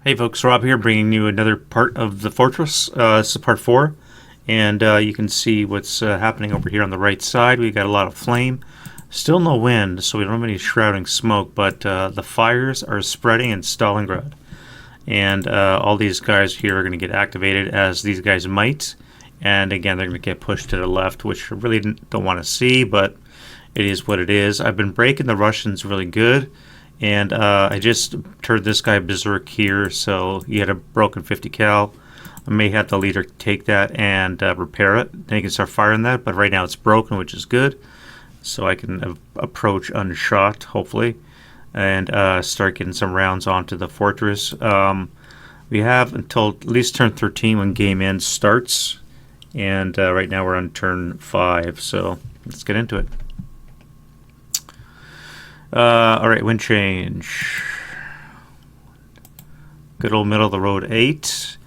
Hey folks, Rob here bringing you another part of the fortress. This is part 4, and you can see what's happening over here on the right side. We got a lot of flame, still no wind, so we don't have any shrouding smoke, but the fires are spreading in Stalingrad. And all these guys here are going to get activated as these guys might, and again they're going to get pushed to the left, which I really don't want to see, but it is what it is. I've been breaking the Russians really good. And I just turned this guy berserk here, so he had a broken 50 cal. I may have the leader take that and repair it. Then he can start firing that, but right now it's broken, which is good. So I can approach unshot, hopefully, and start getting some rounds onto the fortress. We have until at least turn 13 when game end starts. And right now we're on turn 5, so let's get into it. Alright, wind change. Good old middle of the road 8.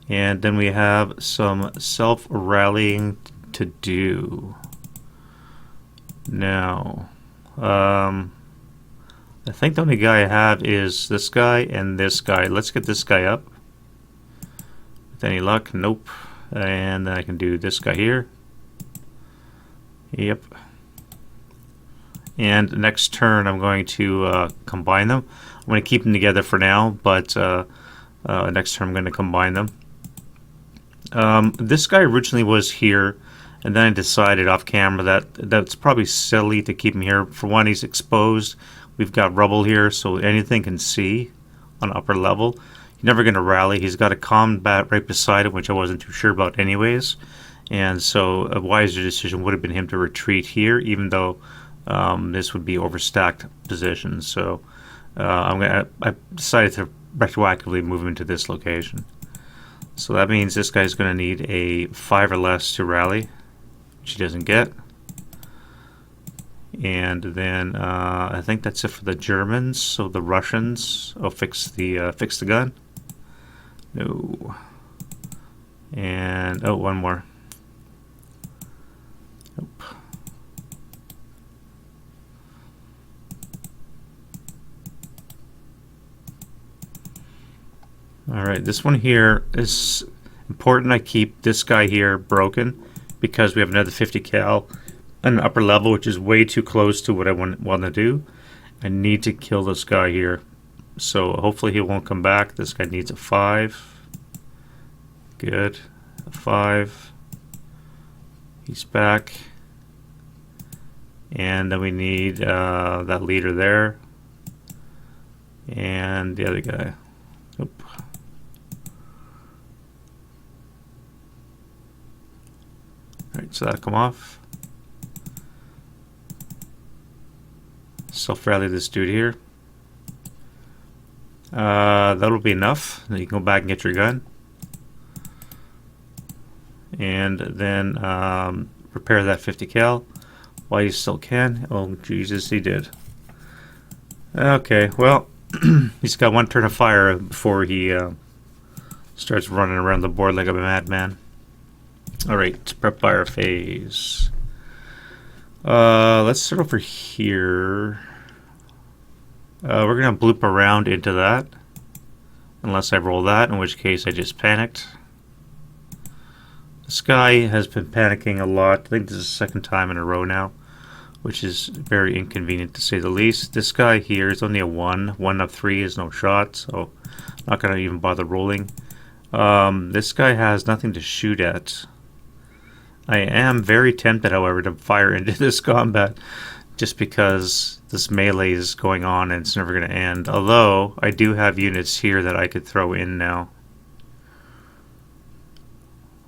And then we have some self-rallying to do. Now, I think the only guy I have is this guy and this guy. Let's get this guy up. With any luck, nope. And then I can do this guy here. Yep. And next turn I'm going to combine them. I'm going to keep them together for now, but next turn I'm going to combine them. This guy originally was here, and then I decided off camera that that's probably silly to keep him here. For one, he's exposed. We've got rubble here, so anything can see on upper level. He's never going to rally. He's got a combat right beside him, which I wasn't too sure about anyways. And so a wiser decision would have been him to retreat here, even though this would be overstacked positions, so I decided to retroactively move him into this location. So that means this guy's going to need a 5 or less to rally, which he doesn't get. And then I think that's it for the Germans. So the Russians, fix the gun. No. And one more. Nope. Alright, this one here is important. I keep this guy here broken because we have another 50 cal on the upper level, which is way too close to what I want to do. I need to kill this guy here. So hopefully he won't come back. This guy needs a 5. Good. A 5. He's back. And then we need that leader there. And the other guy. Oop. Alright, so that'll come off. Self-rally this dude here. That'll be enough. Then you can go back and get your gun. And then repair that 50 cal while you still can. Oh, Jesus, he did. Okay, well, he's got one turn of fire before he starts running around the board like a madman. Alright, prep fire phase. Let's start over here. We're going to bloop around into that. Unless I roll that, in which case I just panicked. This guy has been panicking a lot. I think this is the second time in a row now, which is very inconvenient to say the least. This guy here is only a 1. 1 of 3 is no shot, so I'm not going to even bother rolling. This guy has nothing to shoot at. I am very tempted, however, to fire into this combat just because this melee is going on and it's never going to end. Although, I do have units here that I could throw in now,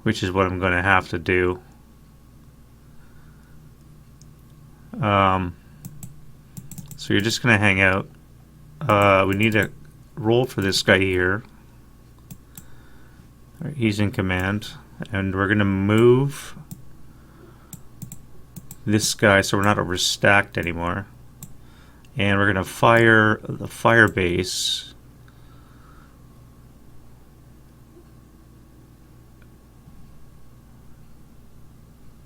which is what I'm going to have to do. So you're just going to hang out. We need to roll for this guy here. Right, he's in command. And we're going to move this guy so we're not overstacked anymore. And we're going to fire the fire base.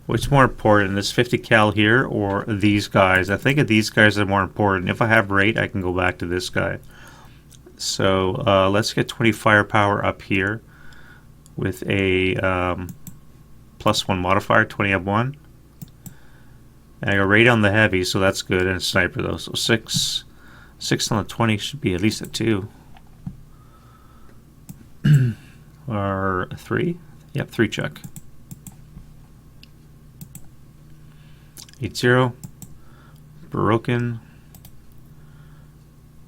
What's more important, this 50 cal here or these guys? I think these guys are more important. If I have rate, I can go back to this guy. So let's get 20 firepower up here with a +1 modifier, 20 up 1. And I go right on the heavy, so that's good, and a sniper though. So 6 on the 20 should be at least a 2. Or a 3? Yep, 3 check. 80. Broken.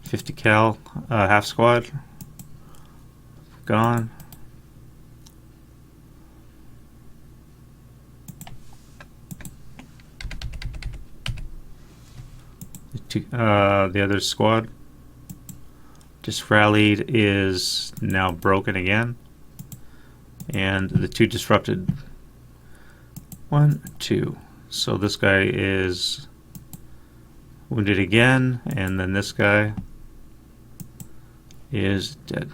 50 cal, half squad. Gone. The other squad just rallied, is now broken again, and the 2 disrupted. 1, 2. So this guy is wounded again, and then this guy is dead.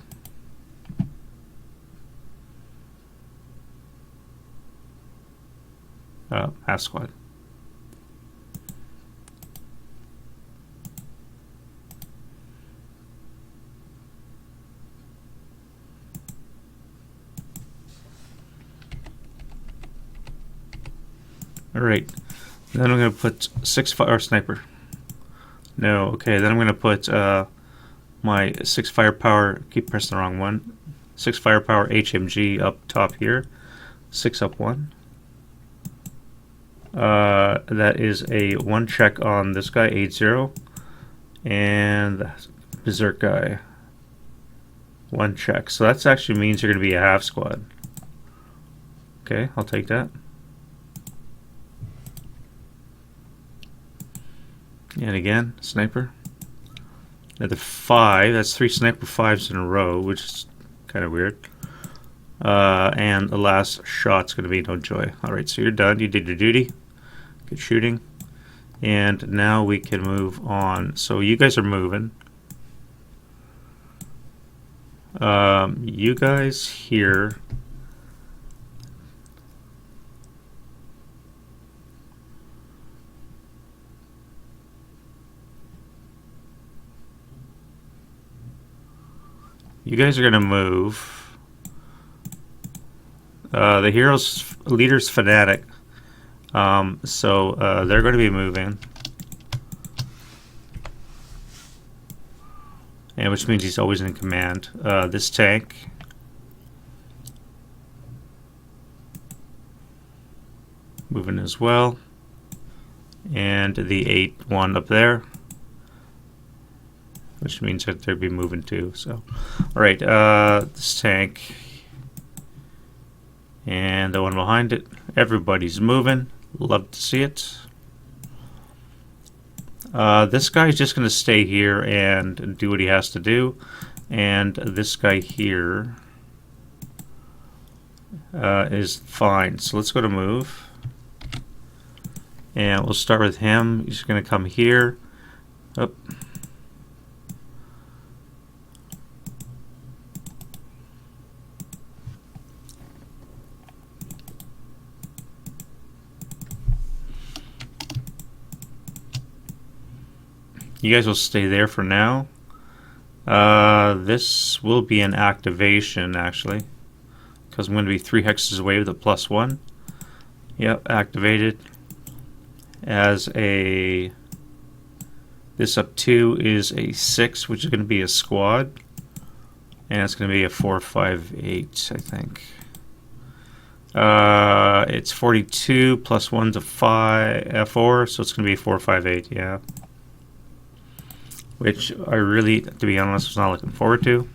Half squad. Alright, then I'm going to put 6 fire sniper. No, okay, then I'm going to put my 6 firepower, keep pressing the wrong one, 6 firepower HMG up top here, 6 up 1. That is a 1 check on this guy, 80, and the Berserk guy, 1 check. So that actually means you're going to be a half squad. Okay, I'll take that. And again, sniper. Another 5. That's 3 sniper 5s in a row, which is kind of weird. And the last shot's going to be no joy. Alright, so you're done. You did your duty. Good shooting. And now we can move on. So you guys are moving. You guys here. You guys are going to move. The hero's leader's fanatic. So they're going to be moving. And which means he's always in command. This tank. Moving as well. And the 8-1 up there. Which means that they'll be moving too. So, alright, this tank and the one behind it. Everybody's moving. Love to see it. This guy's just going to stay here and do what he has to do. And this guy here is fine. So let's go to move. And we'll start with him. He's going to come here. Up. You guys will stay there for now. This will be an activation, actually, because I'm going to be 3 hexes away with a +1. Yep, activated. As a... This up 2 is a 6, which is going to be a squad. And it's going to be a 4, 5, 8, I think. It's 42 plus 1's a 5, 4, so it's going to be a 4, 5, 8, yeah. Which I really, to be honest, was not looking forward to.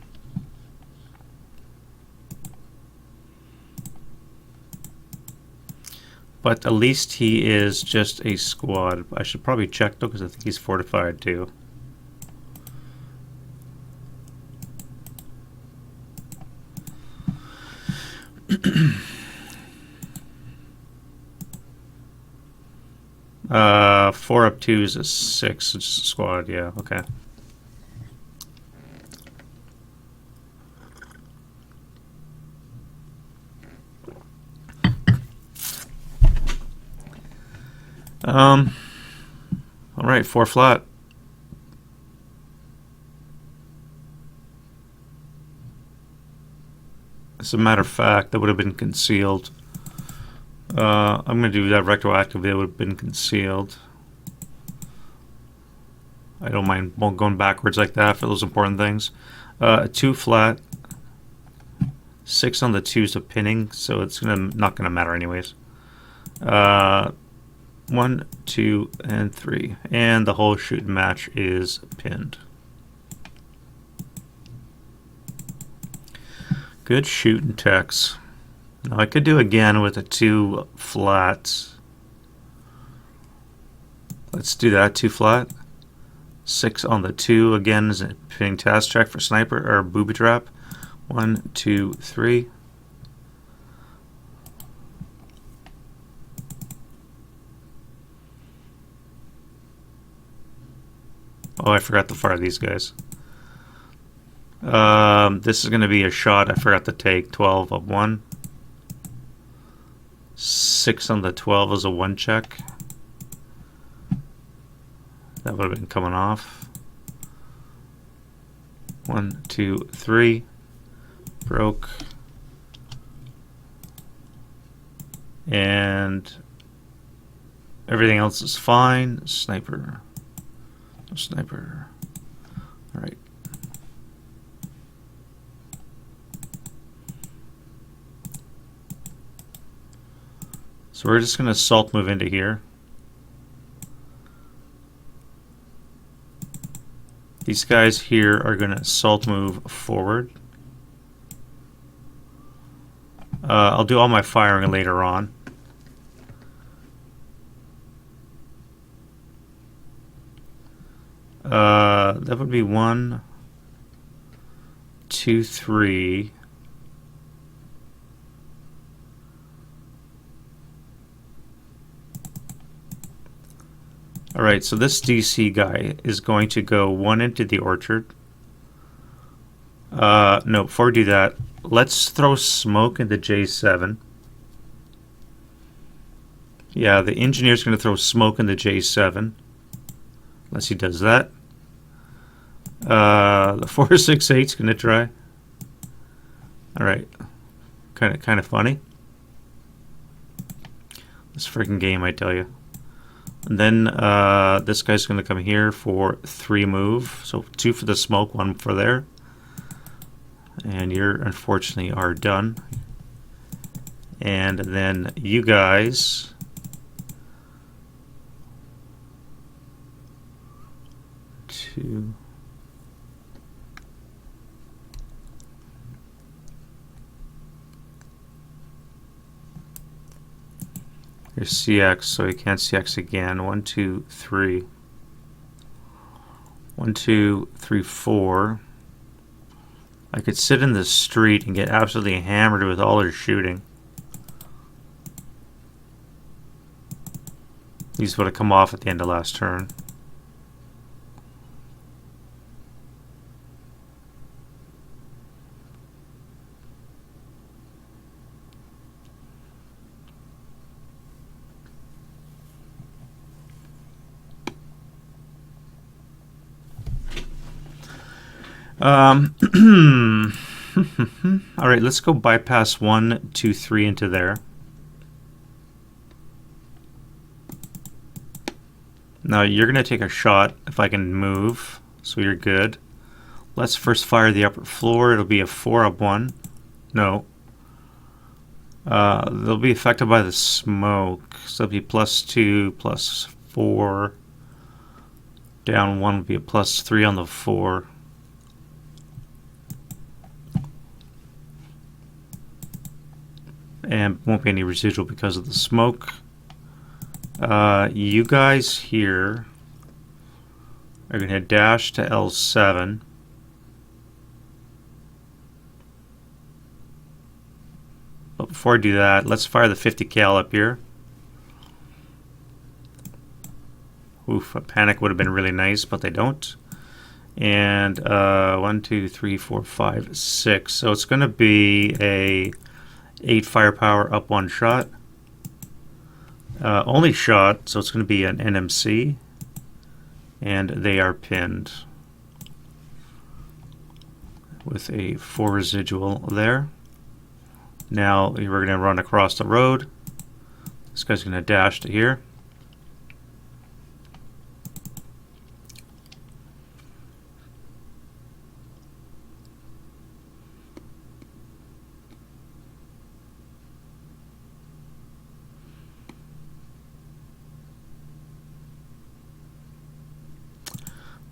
But at least he is just a squad. I should probably check though, because I think he's fortified too. Four up 2 is a 6, which is a squad, yeah, okay. Alright, 4 flat. As a matter of fact, that would have been concealed. I'm going to do that retroactively. It would have been concealed. I don't mind going backwards like that for those important things. 2 flat. 6 on the 2's a pinning, so it's not gonna matter anyways. 1, 2, and 3, and the whole shoot and match is pinned. Good shooting techs. Now I could do again with a 2 flat. Let's do that. 2 flat. 6 on the 2 again is a pinning task check for sniper or booby trap. 1, 2, 3. Oh, I forgot to fire these guys. This is going to be a shot I forgot to take. 12 of 1. 6 on the 12 is a 1 check. That would have been coming off. 1, 2, 3. Broke. And everything else is fine. Sniper. No sniper. Alright. So we're just going to assault move into here. These guys here are going to assault move forward. I'll do all my firing later on. That would be 1, 2, 3. Alright, so this DC guy is going to go 1 into the orchard. No, before we do that, let's throw smoke into J7. Yeah, the engineer's going to throw smoke into J7. Unless he does that. The 468's going to try. Alright. Kind of funny. This freaking game, I tell you. And then this guy's going to come here for 3 move. So 2 for the smoke, 1 for there. And you unfortunately are done. And then you guys two. Here's CX, so you can't CX again. 1, 2, 3. 1, 2, 3, 4. I could sit in the street and get absolutely hammered with all their shooting. These would have come off at the end of last turn. Alright, let's go bypass 1, 2, 3 into there. Now you're going to take a shot if I can move, so you're good. Let's first fire the upper floor. It'll be a 4 up 1. No. They'll be affected by the smoke, so it'll be +2, +4. Down 1 will be a +3 on the 4. And won't be any residual because of the smoke. You guys here are going to dash to L7. But before I do that, let's fire the 50 cal up here. Oof, a panic would have been really nice, but they don't. And 1, 2, 3, 4, 5, 6. So it's going to be a 8 firepower up 1 shot. Only shot, so it's going to be an NMC. And they are pinned with a 4 residual there. Now we're going to run across the road. This guy's going to dash to here.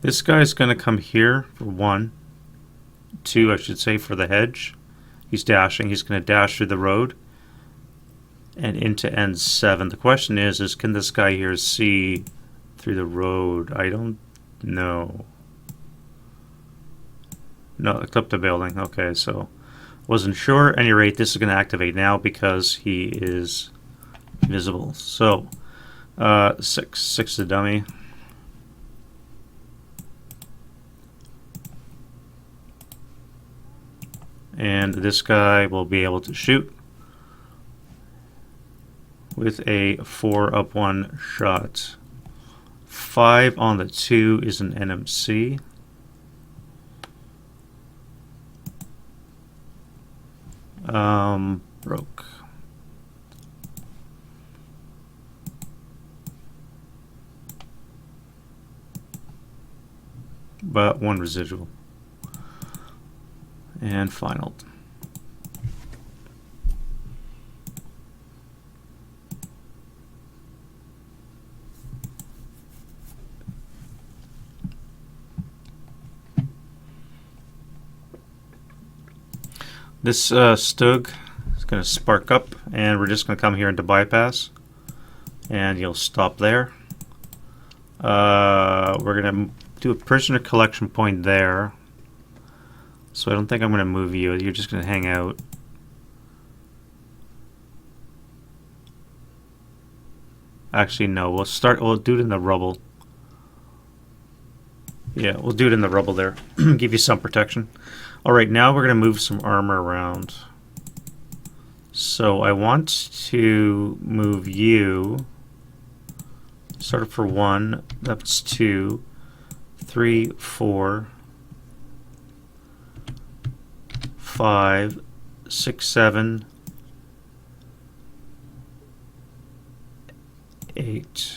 This guy's going to come here for 1, 2, I should say, for the hedge. He's dashing. He's going to dash through the road and into N7. The question is can this guy here see through the road? I don't know. No, it clipped the building. Okay, so wasn't sure. At any rate, this is going to activate now because he is visible. So 6 the dummy. And this guy will be able to shoot with a 4-up-1 shot. 5 on the 2 is an NMC. Broke. But 1 residual. And final. This Stug is going to spark up, and we're just going to come here into bypass, and you'll stop there. We're going to do a prisoner collection point there. So I don't think I'm going to move you. You're just going to hang out. Actually, no. We'll do it in the rubble. Yeah, we'll do it in the rubble there. Give you some protection. Alright, now we're going to move some armor around. So I want to move you. Start for 1. That's 2, 3, 4. 5, 6, 7, 8.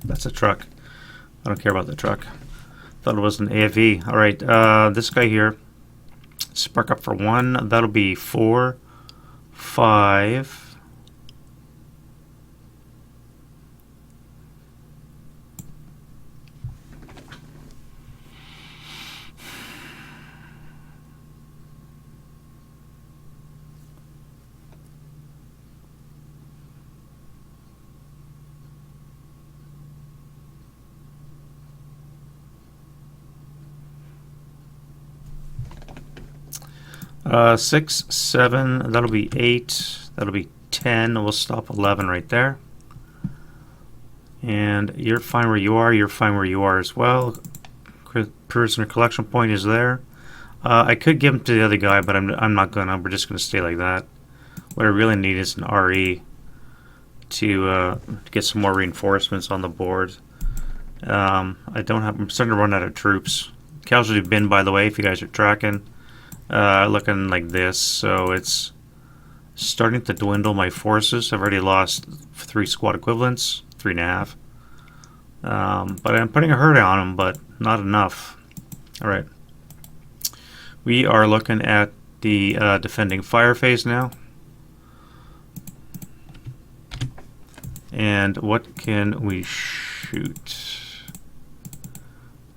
That's a truck. I don't care about the truck. Thought it was an AFE. Alright, this guy here. Spark up for 1. That'll be 4, 5. Six, 7, that'll be 8, that'll be 10, we'll stop 11 right there. And you're fine where you are, you're fine where you are as well. Prisoner collection point is there. I could give him to the other guy, but I'm not gonna, we're just gonna stay like that. What I really need is an RE to get some more reinforcements on the board. I'm starting to run out of troops. Casualty bin, by the way, if you guys are tracking. Looking like this, so it's starting to dwindle my forces. I've already lost 3 squad equivalents, 3.5. But I'm putting a hurt on them, but not enough. Alright. We are looking at the defending fire phase now. And what can we shoot?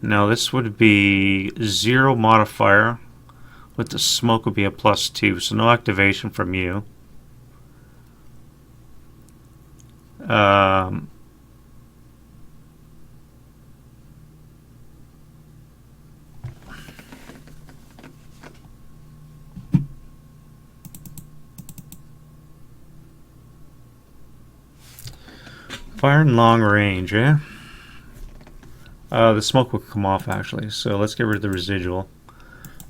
Now this would be 0 modifier. With the smoke would be a +2, so no activation from you. Um, Fire in long range, eh? The smoke will come off actually, so let's get rid of the residual.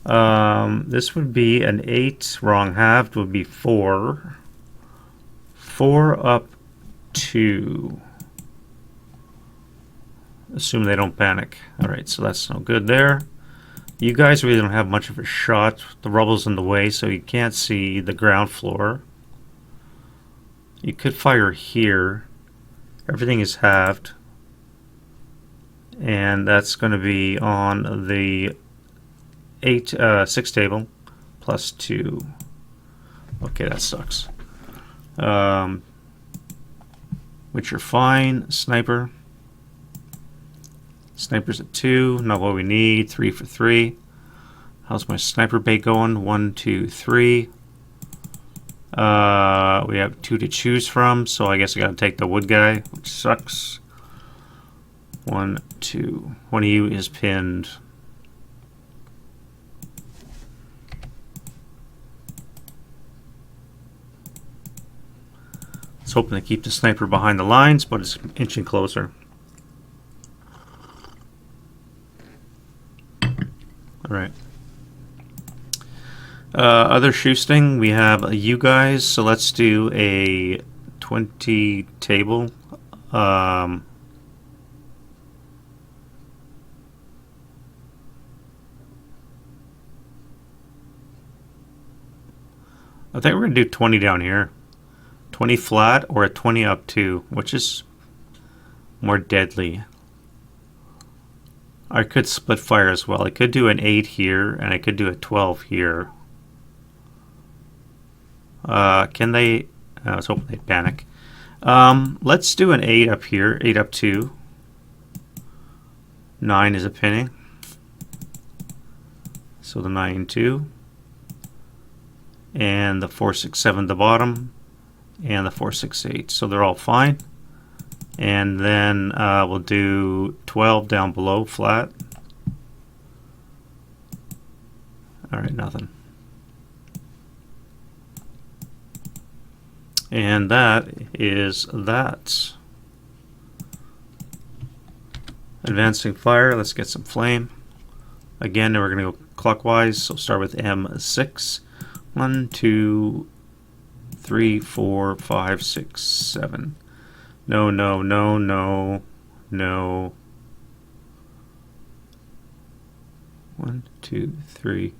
This would be an 8, wrong halved would be 4. 4 up 2. Assume they don't panic. Alright, so that's no good there. You guys really don't have much of a shot. The rubble's in the way, so you can't see the ground floor. You could fire here. Everything is halved. And that's going to be on the 6 table plus 2. Okay, that sucks. Which are fine. Sniper. Sniper's at 2. Not what we need. 3 for 3. How's my sniper bait going? 1, 2, 3. We have 2 to choose from, so I guess I gotta take the wood guy, which sucks. 1, 2. One of you is pinned. It's hoping to keep the sniper behind the lines, but it's inching closer. Alright. Other shoesting, we have you guys, so let's do a 20 table. I think we're going to do 20 down here. 20 flat or a 20 up 2, which is more deadly. I could split fire as well. I could do an 8 here, and I could do a 12 here. Can they? I was hoping they'd panic. Let's do an 8 up here, 8 up 2. 9 is a pinning. So the 9, 2. And the 4, 6, 7 at the bottom. And the 4, 6, 8. So they're all fine. And then we'll do 12 down below, flat. Alright, nothing. And that is that. Advancing fire, let's get some flame. Again, we're going to go clockwise, so start with M6. 1, 2, 3, 4, 5, 6, 7. No, no, no, no, no. 1, 2, 3,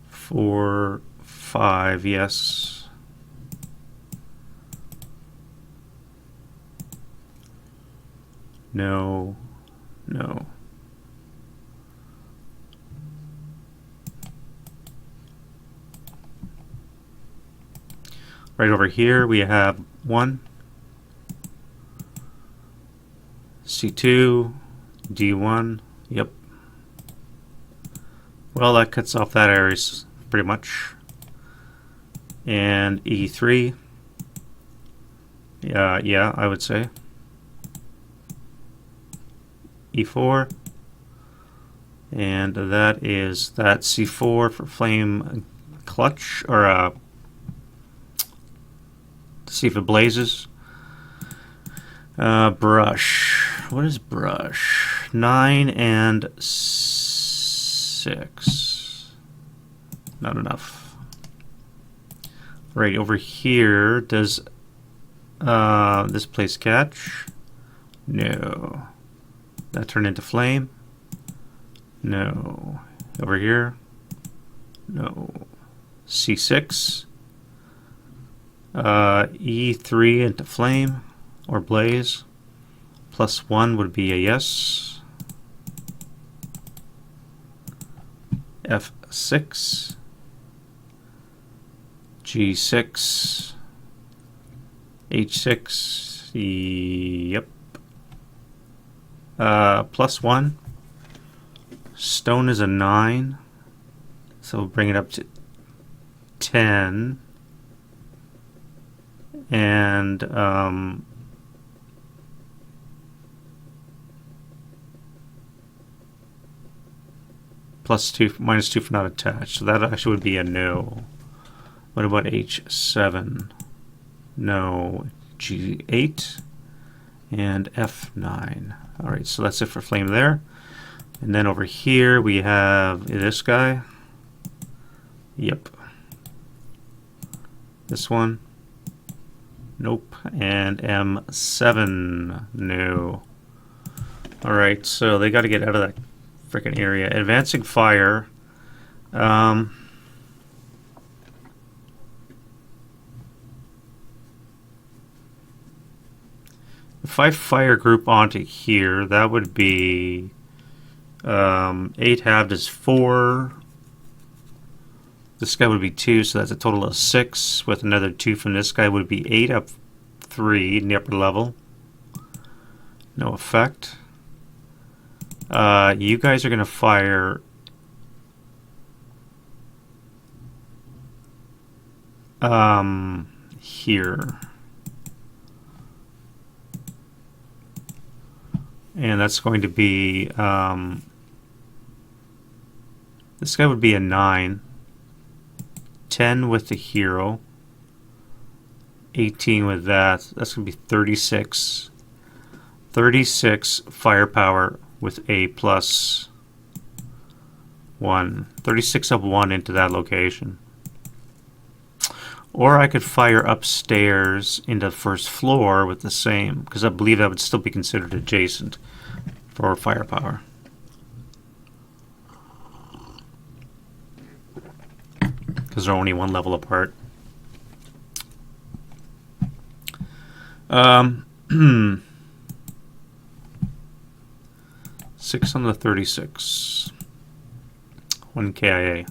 4, 5, yes. No, no. Right over here we have 1, C2, D1, yep. Well, that cuts off that area pretty much. And E3, yeah, I would say. E4, and that is that C4 for flame clutch, or to see if it blazes. Brush. What is brush? 9 and 6. Not enough. Right over here, does this place catch? No. That turned into flame? No. Over here? No. C6. E3 into flame or blaze. +1 would be a yes. F6. G6. H6. Yep. +1. Stone is a 9. So we'll bring it up to 10. And +2, -2 for not attached. So that actually would be a no. What about H7? No. G8 and F9. Alright, so that's it for flame there. And then over here we have this guy. Yep. This one. Nope. And M7. No. Alright, so they got to get out of that freaking area. Advancing fire. If I fire group onto here, that would be 8 halved is 4. This guy would be 2, so that's a total of 6. With another 2 from this guy would be 8 up 3 in the upper level. No effect. You guys are going to fire here. And that's going to be this guy would be a 9. 10 with the hero. 18 with that. That's going to be 36. 36 firepower with a +1. 36 up 1 into that location. Or I could fire upstairs into the first floor with the same, because I believe that would still be considered adjacent for firepower. Because they're only one level apart. 6 on the 36. 1 KIA.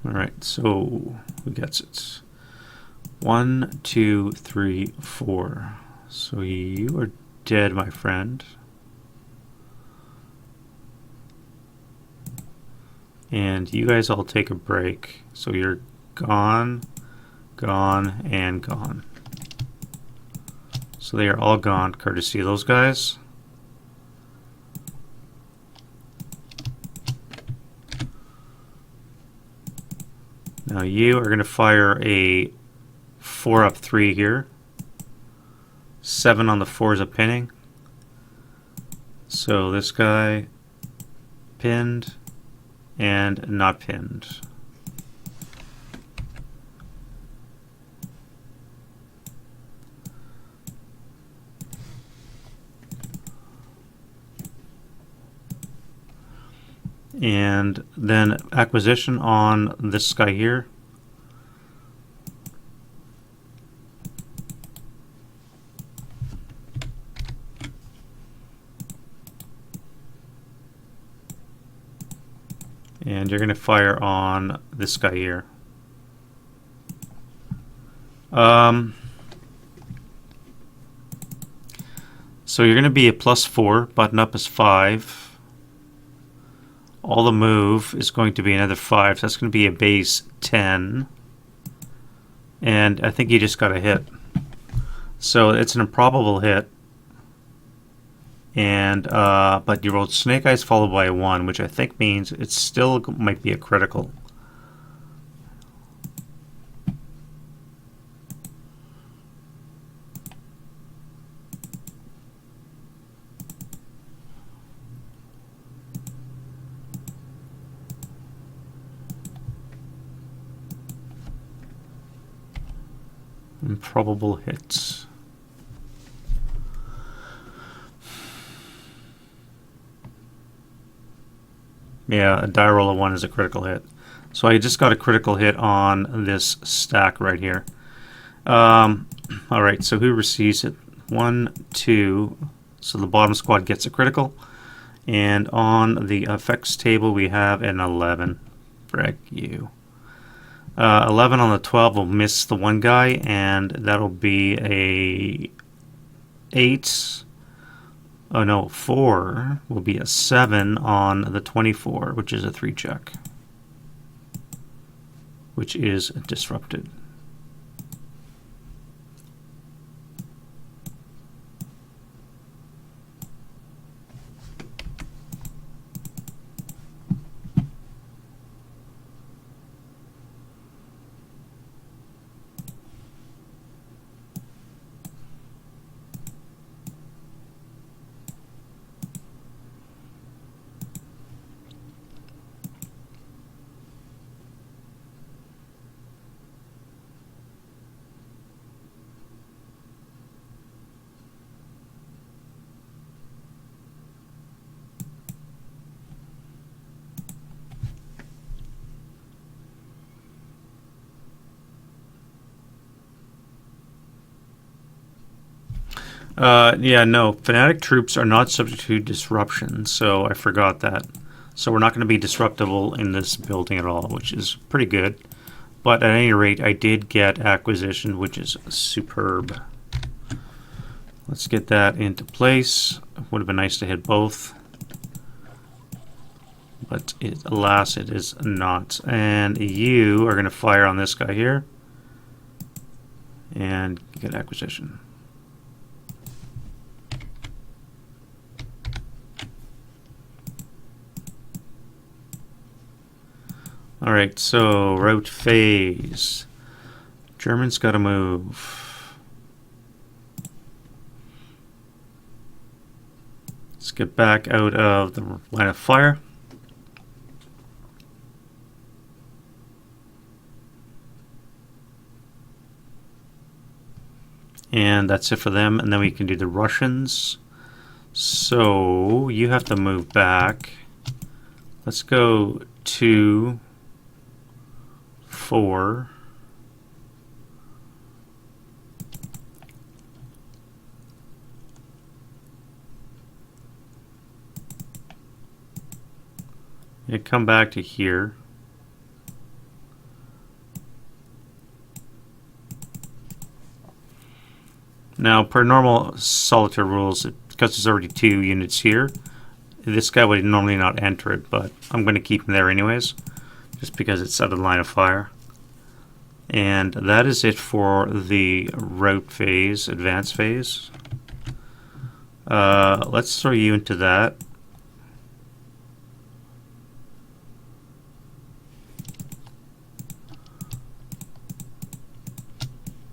Alright, so who gets it? 1, 2, 3, 4. So you are dead, my friend. And you guys all take a break. So you're gone, gone, and gone. So they are all gone, courtesy of those guys. Now you are going to fire a 4 up 3 here. 7 on the 4 is a pinning. So this guy pinned and not pinned. And then acquisition on this guy here. And you're going to fire on this guy here. So you're going to be a +4, button up is 5. All the move is going to be another 5, so that's going to be a base 10. And I think you just got a hit. So it's an improbable hit. And but you rolled Snake Eyes followed by a 1, which I think means it still might be a critical. Improbable hits. Yeah, a die roll of 1 is a critical hit. So I just got a critical hit on this stack right here. Alright, so who receives it? 1, 2. So the bottom squad gets a critical. And on the effects table we have an 11. Frick you. 11 on the 12 will miss the one guy, and that'll be a 8. Oh no, 4 will be a 7 on the 24, which is a 3 check, which is disrupted. Yeah, no. Fanatic troops are not subject to disruption, so I forgot that. So we're not going to be disruptible in this building at all, which is pretty good. But at any rate, I did get acquisition, which is superb. Let's get that into place. Would have been nice to hit both. But alas, it is not. And you are going to fire on this guy here. And get acquisition. Alright, so route phase. Germans gotta move. Let's get back out of the line of fire. And that's it for them. And then we can do the Russians. So you have to move back. Let's go 2, 4. You come back to here. Now, per normal solitaire rules, because there's already 2 units here, this guy would normally not enter it, but I'm going to keep him there anyways, just because it's out of the line of fire. And that is it for the route phase, advance phase. Let's throw you into that.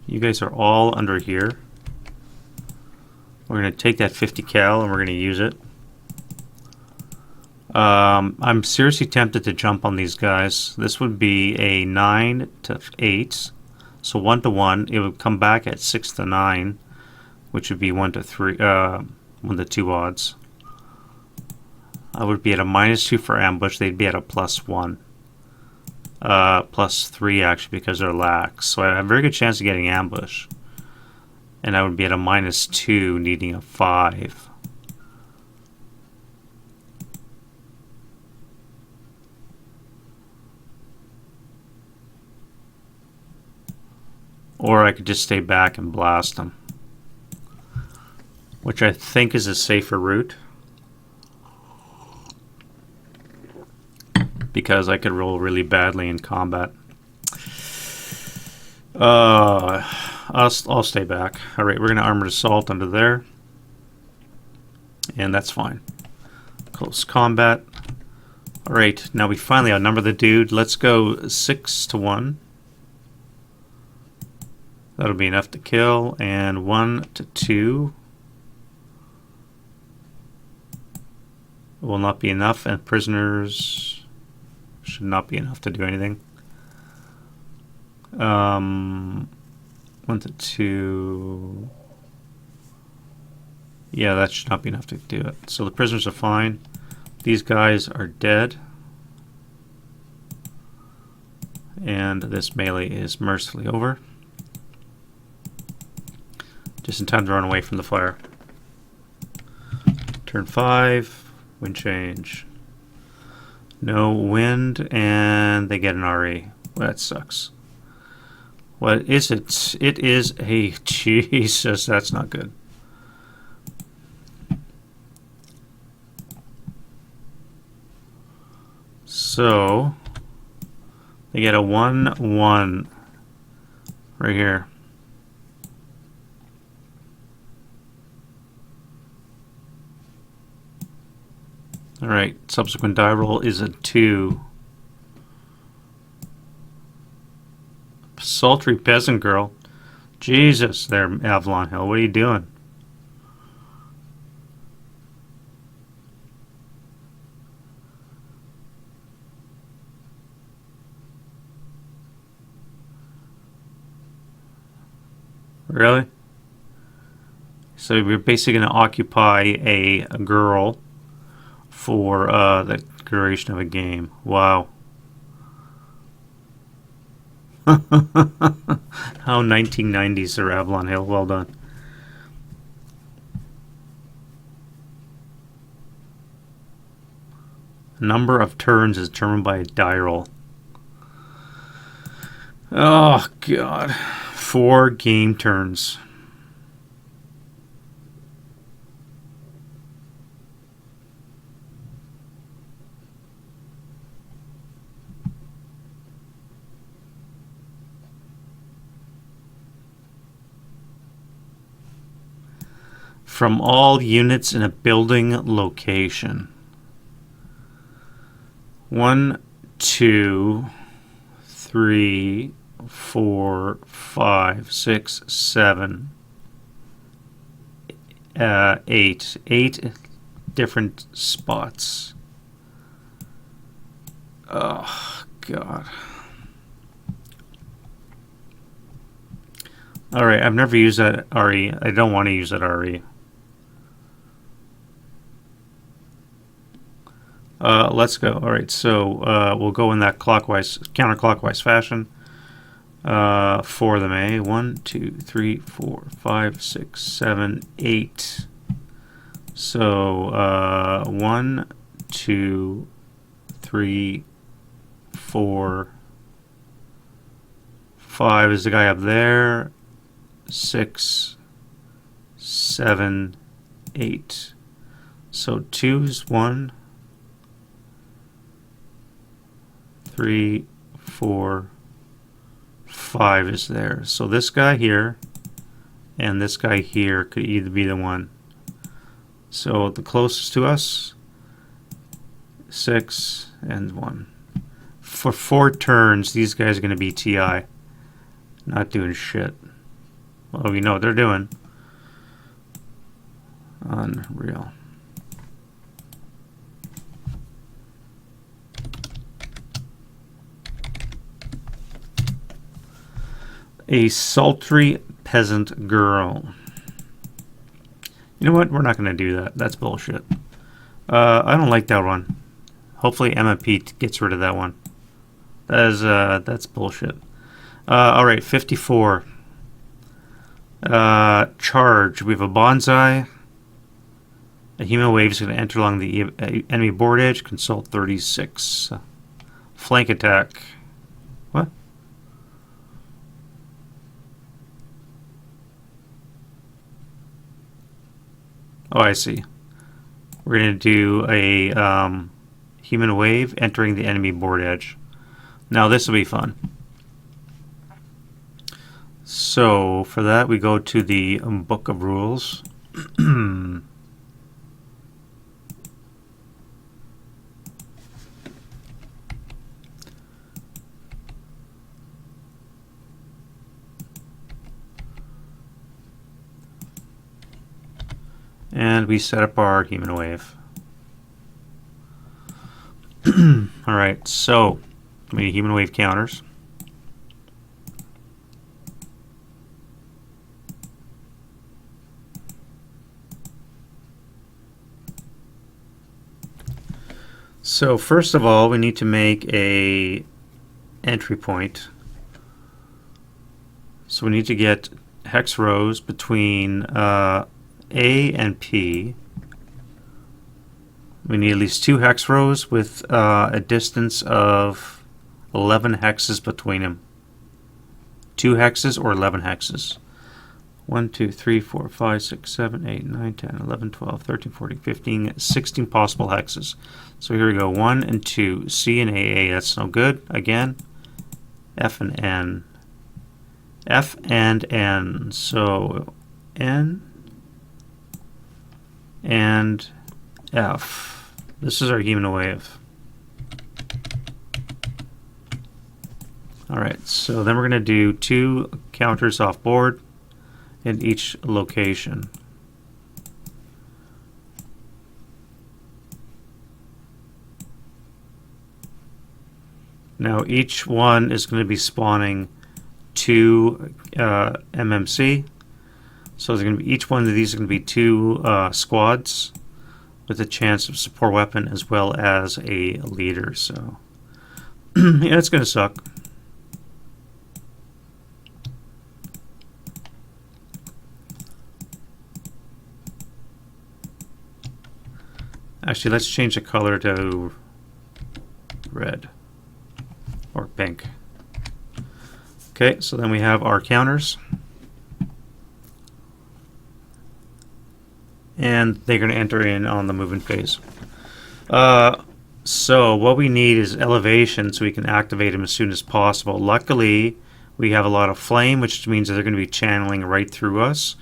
You guys are all under here. We're going to take that 50 cal and we're going to use it. I'm seriously tempted to jump on these guys. This would be a 9 to 8. So 1 to 1. It would come back at 6 to 9, which would be 1 to 3, 1 to 2 odds. I would be at a -2 for ambush. They'd be at a +1. +3 actually, because they're lax. So I have a very good chance of getting ambush. And I would be at a -2, needing a 5. Or I could just stay back and blast them, which I think is a safer route, because I could roll really badly in combat. I'll stay back. Alright, we're going to armored assault under there. And that's fine. Close combat. Alright, now we finally outnumber the dude. Let's go 6 to 1. That'll be enough to kill. And 1 to 2 will not be enough. And prisoners should not be enough to do anything. 1 to 2. Yeah, that should not be enough to do it. So the prisoners are fine. These guys are dead. And this melee is mercifully over. Just in time to run away from the fire. Turn 5. Wind change. No wind, and they get an RE. Well, that sucks. What is it? It is a... Jesus, that's not good. So, they get a 1-1 right here. Alright, subsequent die roll is a 2. Sultry peasant girl. Jesus, there, Avalon Hill. What are you doing? Really? So we're basically going to occupy a girl for the duration of a game. Wow. How 1990s are Avalon Hill. Well done. Number of turns is determined by a die roll. Oh, God. 4 game turns. From all units in a building location. 1, 2, 3, 4, 5, 6, 7, 8. 8 different spots. Oh, God. Alright, I've never used that RE. I don't want to use that RE. Let's go. Alright, so we'll go in that counterclockwise fashion. 4 of them, eh? 1, 2, 3, 4, 5, 6, 7, 8. So 1, 2, 3, 4, 5 is the guy up there. 6, 7, 8. So 2 is 1, 3, 4, 5 is there. So this guy here and this guy here could either be the one. So the closest to us, 6 and 1. For 4 turns, these guys are going to be TI. Not doing shit. Well, we know what they're doing. Unreal. A sultry peasant girl. You know what? We're not going to do that. That's bullshit. I don't like that one. Hopefully MMP gets rid of that one. That's bullshit. All right, 54. Charge. We have a bonsai. A human wave is going to enter along the enemy board edge. Consult 36. Flank attack. What? Oh, I see. We're going to do a human wave entering the enemy board edge. Now this will be fun. So for that we go to the Book of Rules. And we set up our human wave. Alright, so we need human wave counters. So first of all, we need to make a entry point. So we need to get hex rows between A and P. We need at least 2 hex rows with a distance of 11 hexes between them. 2 hexes or 11 hexes. 1, 2, 3, 4, 5, 6, 7, 8, 9, 10, 11, 12, 13, 14, 15, 16 possible hexes. So here we go. 1 and 2. C and AA. That's no good. Again. F and N. F and N. So N and F. This is our human wave. Alright, so then we're going to do 2 counters off board in each location. Now each one is going to be spawning 2 MMC. So there's going to be, each one of these is going to be 2 squads with a chance of support weapon as well as a leader. So yeah, it's going to suck. Actually, let's change the color to red or pink. Okay, so then we have our counters. And they're going to enter in on the movement phase. So what we need is elevation so we can activate them as soon as possible. Luckily, we have a lot of flame, which means that they're going to be channeling right through us.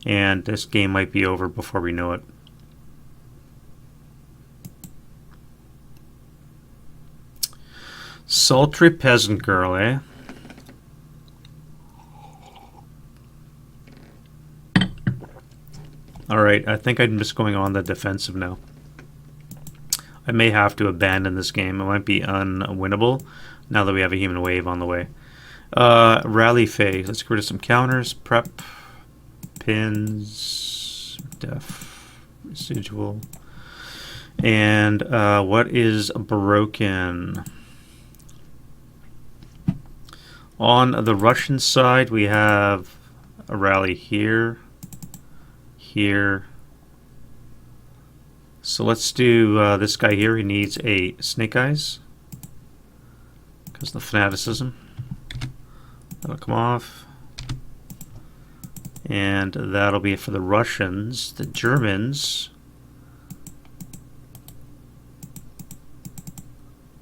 And this game might be over before we know it. Sultry peasant girl, eh? Alright, I think I'm just going on the defensive now. I may have to abandon this game. It might be unwinnable now that we have a human wave on the way. Rally phase. Let's get rid of some counters. Prep. Pins. Def. Residual. And what is broken? On the Russian side, we have a rally here. Here. So let's do this guy here. He needs a snake eyes because the fanaticism. That'll come off. And that'll be it for the Russians. The Germans.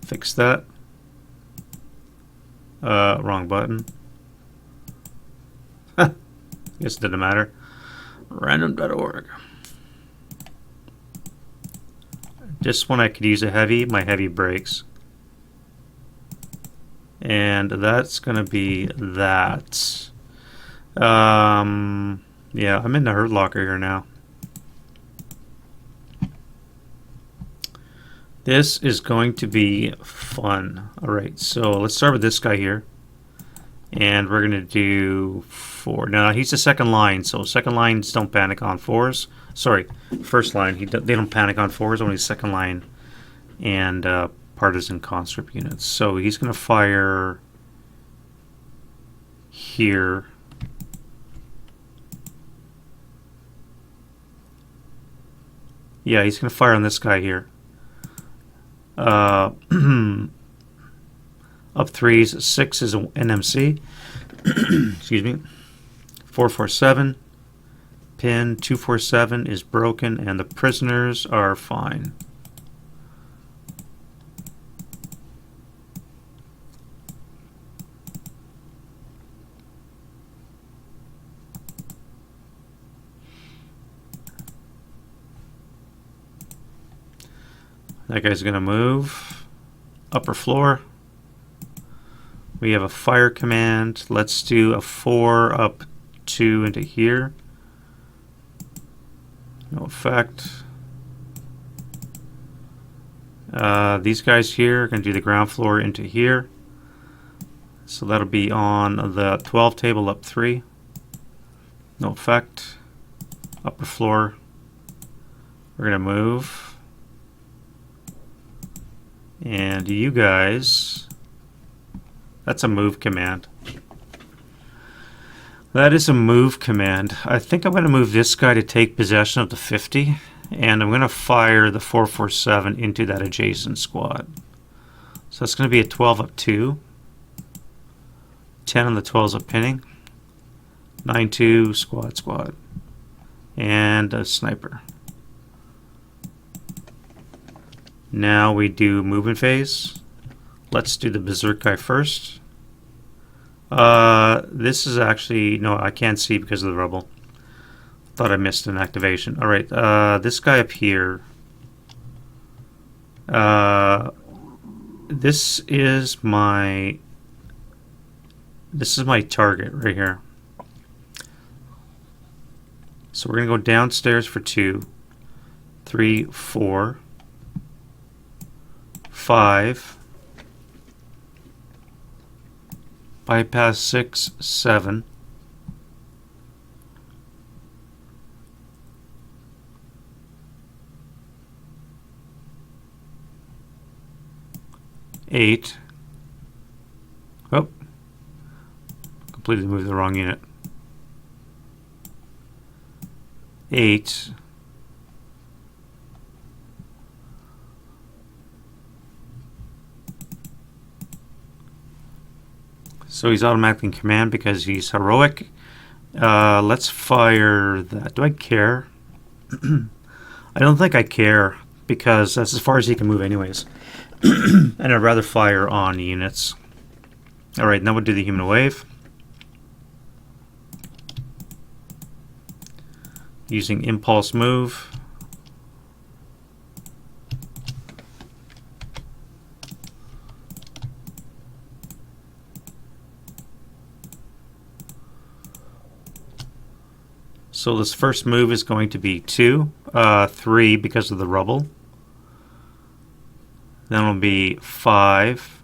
Fix that. Wrong button. Guess it didn't matter. Random.org. Just when I could use a heavy, my heavy breaks. And that's going to be that. Yeah, I'm in the hurt locker here now. This is going to be fun. Alright, so let's start with this guy here. And we're going to do 4. Now, he's the second line, so second lines don't panic on 4s. Sorry, first line, they don't panic on 4s, only second line and partisan conscript units. So he's going to fire here. Yeah, he's going to fire on this guy here. Up 3s, 6 is an NMC. Excuse me. 447. Pin 247 is broken, and the prisoners are fine. That guy's going to move. Upper floor. We have a fire command. Let's do a 4 up 2 into here. No effect. These guys here are going to do the ground floor into here. So that'll be on the 12 table up 3. No effect. Upper floor. We're going to move. And you guys, that's a move command. That is a move command. I think I'm going to move this guy to take possession of the 50, and I'm going to fire the 447 into that adjacent squad. So that's going to be a 12 up 2, 10 on the 12s up pinning, 9-2 squad, and a sniper. Now we do movement phase. Let's do the berserk guy first. This is actually, no, I can't see because of the rubble. Thought I missed an activation. Alright, this guy up here. This is my target right here. So we're going to go downstairs for 2, 3, 4, 5, bypass 6, 7, 8. Oh, completely moved the wrong unit. 8. So he's automatically in command because he's heroic. Let's fire that. Do I care? I don't think I care because that's as far as he can move anyways. And I'd rather fire on units. Alright, now we'll do the human wave. Using impulse move. So this first move is going to be 2, 3 because of the rubble. Then it'll be 5.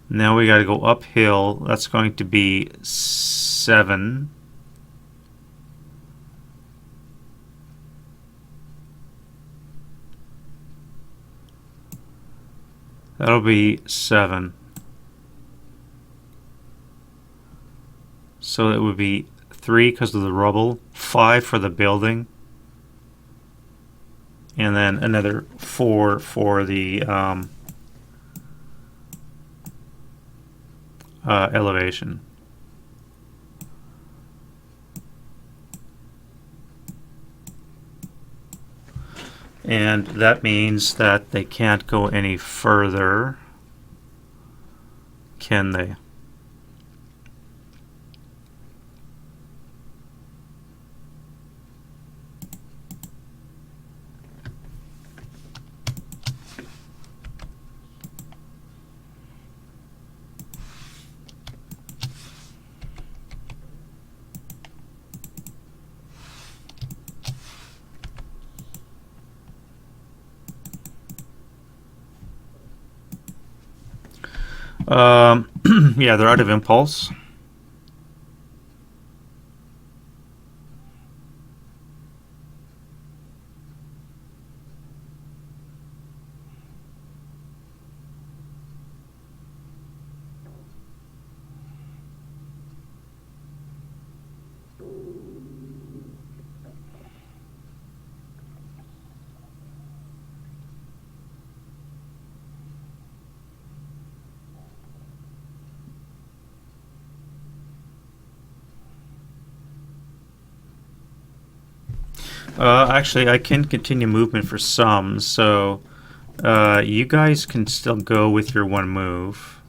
Now we got to go uphill. That's going to be 7. That'll be 7. So it would be 3 because of the rubble, 5 for the building, and then another 4 for the elevation. And that means that they can't go any further, can they? Yeah, they're out of impulse. Actually, I can continue movement for some, so you guys can still go with your one move.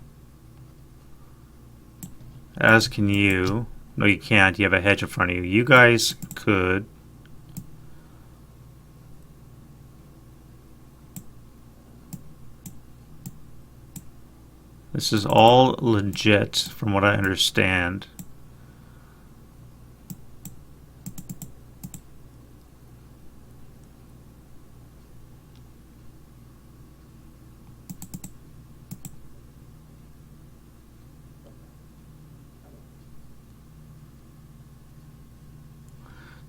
As can you. No, you can't. You have a hedge in front of you. You guys could. This is all legit from what I understand.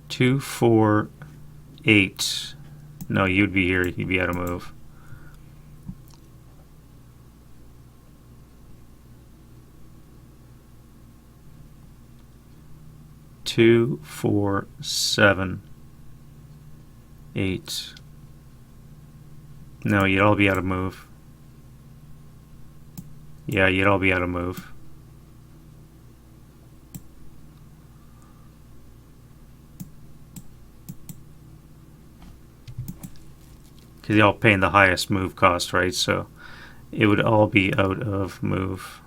Two, 4, 8. No, you'd be here. You'd be out of move. Two, 4, 7, 8. No, you'd all be out of move. Yeah, you'd all be out of move. Because you're all paying the highest move cost, right? So it would all be out of move.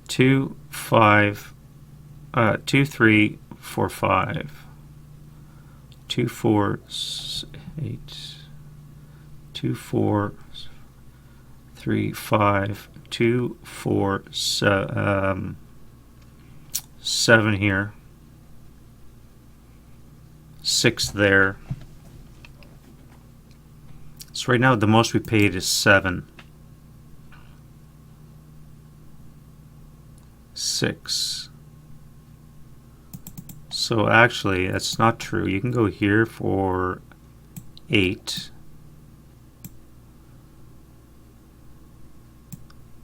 Two, 5, 2, 3, 4, 5. 2, 4, 8. 2, 4, 3, 5, 2, 4, 7 here, 6 there. So right now the most we paid is 7. 6, So actually, that's not true. You can go here for 8.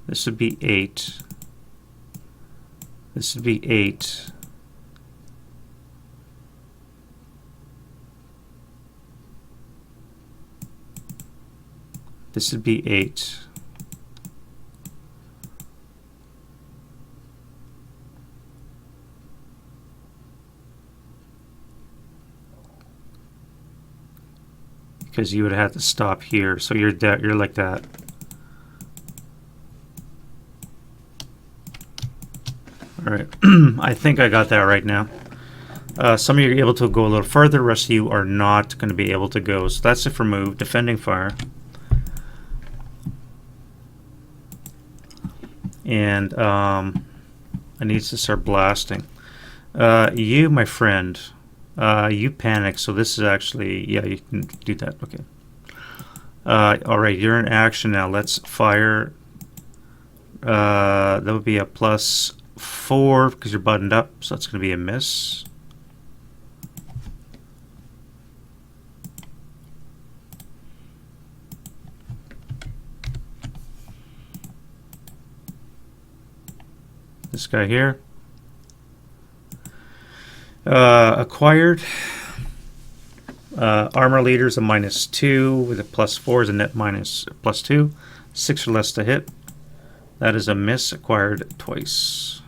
This would be 8. This would be 8. This would be 8. Because you would have to stop here, so you're like that. All right, I think I got that right now. Some of you are able to go a little further, the rest of you are not going to be able to go. So that's it for move, defending fire. And I need to start blasting. You, my friend, you panic, so this is actually, yeah, you can do that. Okay. Alright, you're in action now. Let's fire. That would be a +4 because you're buttoned up, so that's going to be a miss. This guy here. Acquired. Armor leaders a -2 with a +4 is a net +2. 6 or less to hit. That is a miss, acquired twice.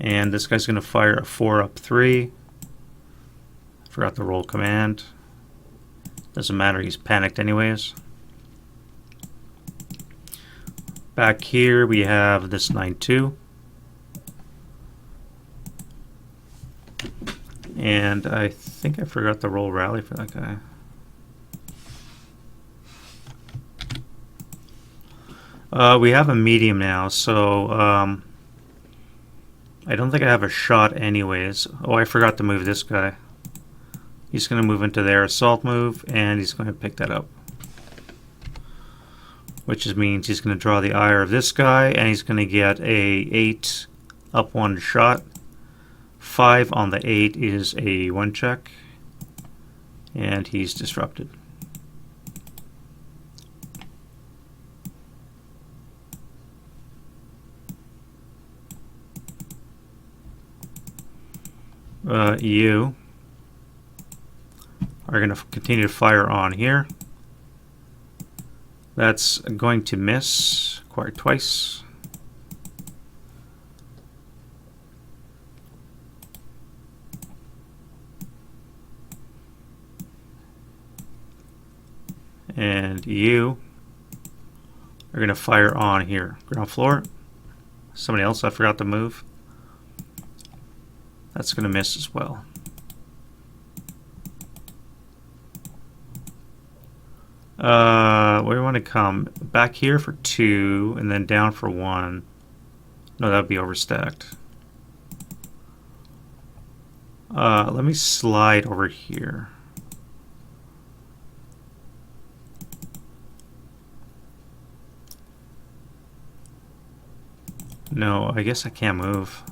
And this guy's going to fire a 4 up 3. Forgot to roll command. Doesn't matter, he's panicked anyways. Back here we have this 9-2. And I think I forgot to roll rally for that guy. We have a medium now, so I don't think I have a shot anyways. Oh, I forgot to move this guy. He's going to move into their assault move, and he's going to pick that up. Which means he's going to draw the ire of this guy, and he's going to get a 8 up 1 shot. 5 on the 8 is a 1 check, and he's disrupted. You are going to continue to fire on here. That's going to miss, acquire twice. And you are going to fire on here. Ground floor. Somebody else I forgot to move. That's going to miss as well. Where do you want to come? Back here for 2 and then down for 1. No, that would be overstacked. Let me slide over here. No, I guess I can't move.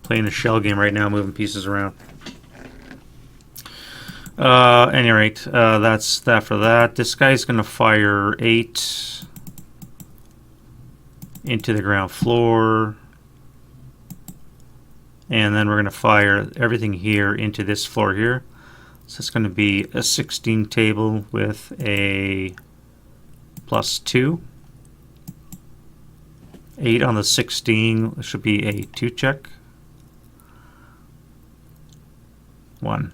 Playing a shell game right now, moving pieces around. Any rate, that's that for that. This guy's going to fire 8 into the ground floor. And then we're going to fire everything here into this floor here. So it's going to be a 16 table with a +2. 8 on the 16 should be a 2 check. 1.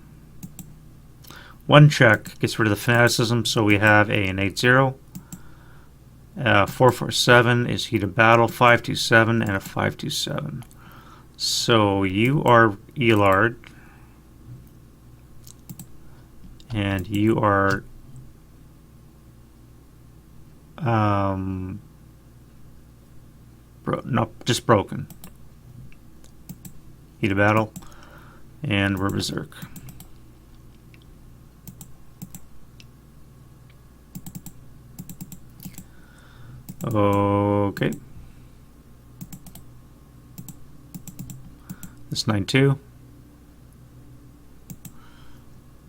1 check gets rid of the fanaticism, so we have an 8-0. 4-4-7 is heat of battle, 5-2-7, and a 5-2-7. So you are Elard, and you are just broken. Heat of battle, and we're berserk. Okay. This 9-2.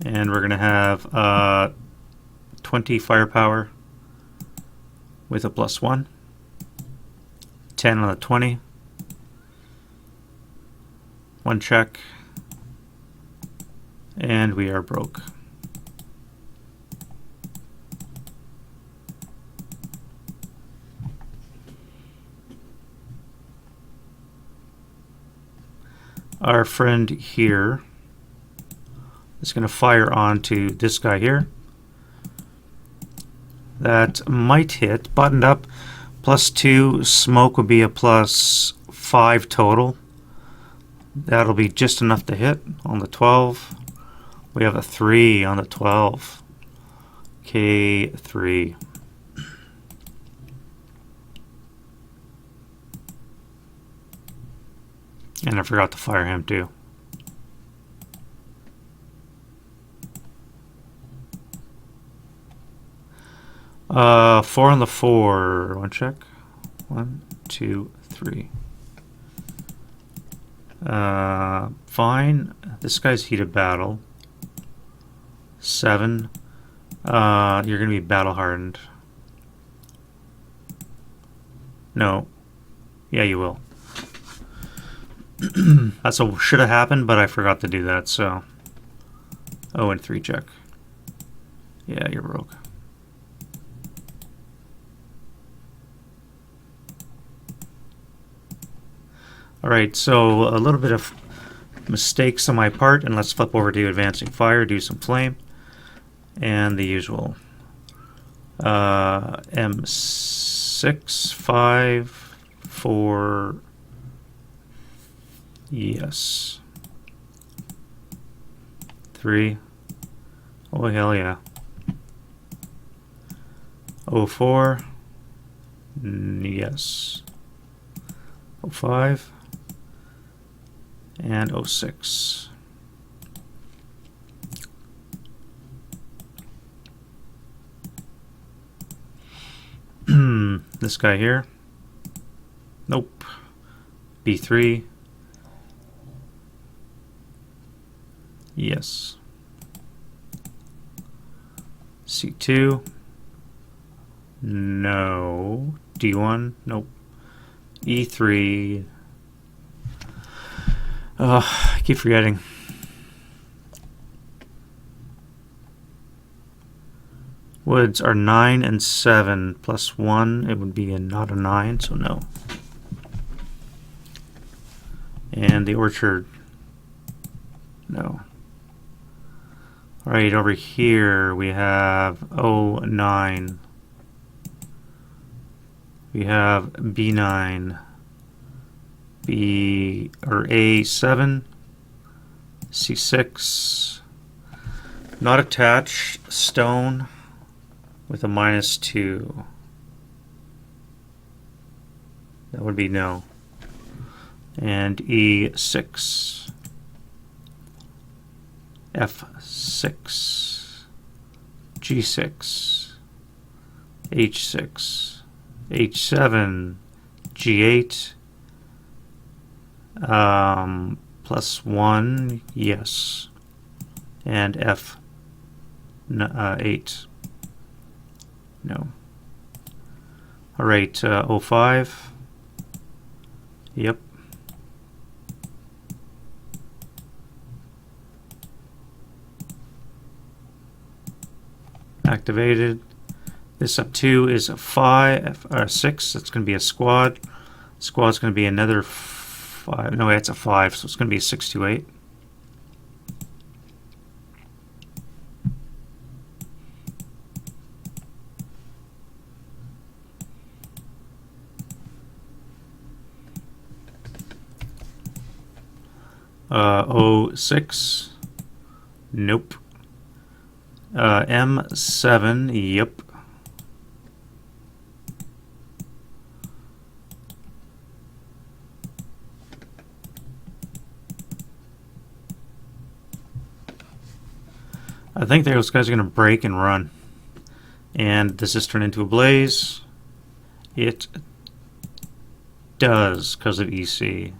And we're going to have 20 firepower with a +1. 10 on the 20. 1 check. And we are broke. Our friend here is going to fire onto this guy here. That might hit. Buttoned up, +2. Smoke would be a +5 total. That'll be just enough to hit on the 12. We have a 3 on the 12. K3. And I forgot to fire him too. Four on the 4. 1 check. 1, 2, 3. Fine. This guy's heated battle. 7. You're gonna be battle hardened. No. Yeah, you will. That's what should have happened, but I forgot to do that, so. Oh, and 3 check. Yeah, you're broke. Alright, so a little bit of mistakes on my part, and let's flip over to advancing fire, do some flame, and the usual. M6, 5, 4, yes. 3. Oh, hell yeah. 04. Yes. 05. And 06. This guy here. Nope. B3. Yes. C2. No. D1. Nope. E3. I keep forgetting. Woods are 9 and 7 plus 1. It would be not a 9, so no. And the orchard. No. Alright, over here we have 09. We have B9. A7, C6, not attached, stone with a -2. That would be no. And E6, F6, G6, H6, H7, G8, +1, yes, and F8, no. All right, 05, yep. Activated. This up 2 is a 5, 6. That's going to be a squad. Squad's going to be another 5. No, it's a 5, so it's going to be a 6 to 8. O6. Nope. M7. Yep. I think those guys are going to break and run. And does this turn into a blaze? It does, because of EC.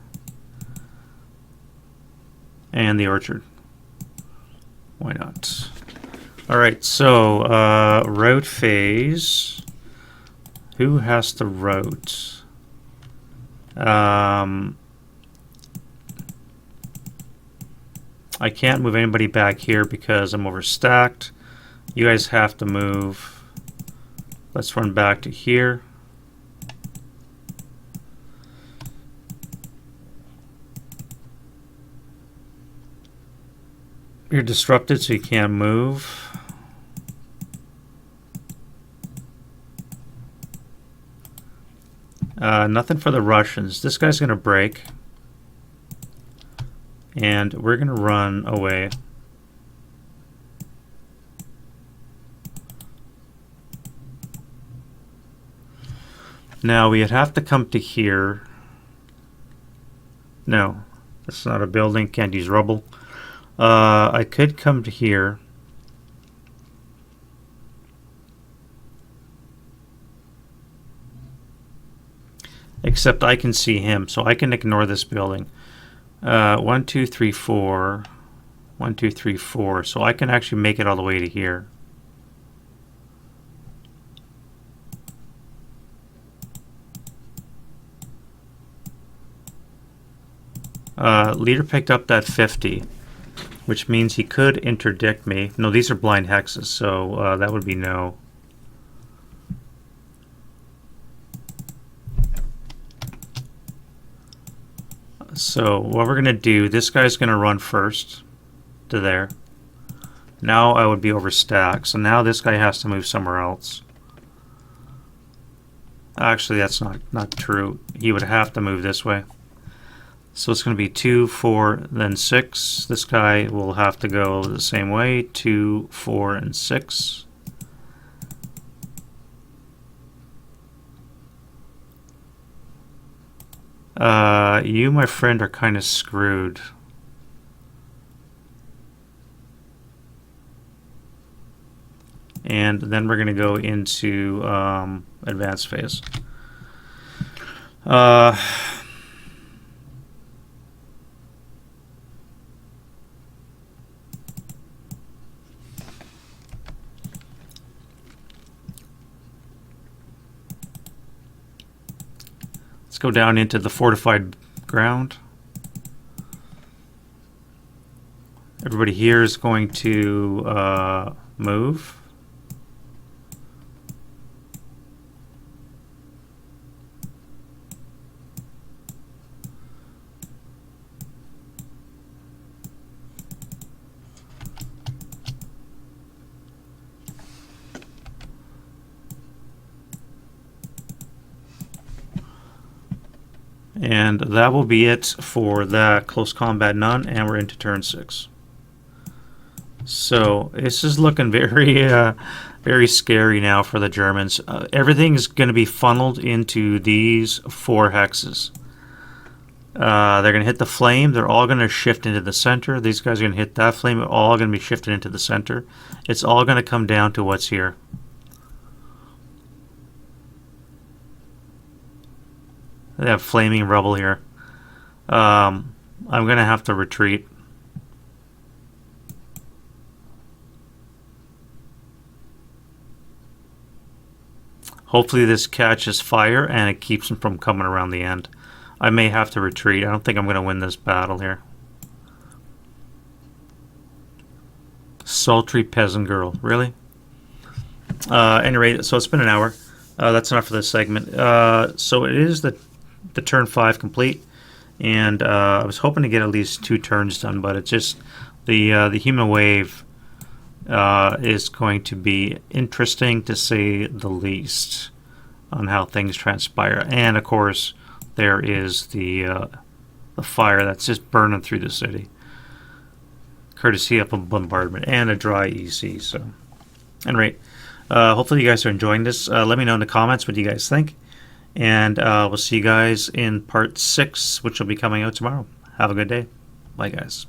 And the orchard. Why not? Alright, so route phase. Who has to route? I can't move anybody back here because I'm overstacked. You guys have to move. Let's run back to here. You're disrupted, so you can't move. Nothing for the Russians. This guy's going to break. And we're going to run away. Now we'd have to come to here. No, that's not a building. Can't use rubble. I could come to here. Except I can see him, so I can ignore this building. 1, 2, 3, 4. 1, 2, 3, 4. So I can actually make it all the way to here. Leader picked up that 50, which means he could interdict me. No, these are blind hexes, so that would be no. So what we're going to do, this guy's going to run first to there. Now I would be overstacked, so now this guy has to move somewhere else. Actually, that's not true. He would have to move this way. So it's going to be 2, 4, then 6. This guy will have to go the same way. 2, 4, and 6. You, my friend, are kind of screwed. And then we're going to go into advanced phase. Let's go down into the fortified ground. Everybody here is going to move. And that will be it for that close combat none, and we're into turn 6. So this is looking very, very scary now for the Germans. Everything's going to be funneled into these 4 hexes. They're going to hit the flame. They're all going to shift into the center. These guys are going to hit that flame. They're all going to be shifted into the center. It's all going to come down to what's here. They have flaming rubble here. I'm going to have to retreat. Hopefully this catches fire and it keeps them from coming around the end. I may have to retreat. I don't think I'm going to win this battle here. Sultry peasant girl. Really? Anyway, so it's been an hour. That's enough for this segment. So it is the turn 5 complete, and I was hoping to get at least 2 turns done, but it's just the human wave is going to be interesting to say the least on how things transpire. And of course there is the fire that's just burning through the city, courtesy of a bombardment and a dry EC. So anyway, hopefully you guys are enjoying this. Let me know in the comments what you guys think. And we'll see you guys in part 6, which will be coming out tomorrow. Have a good day. Bye, guys.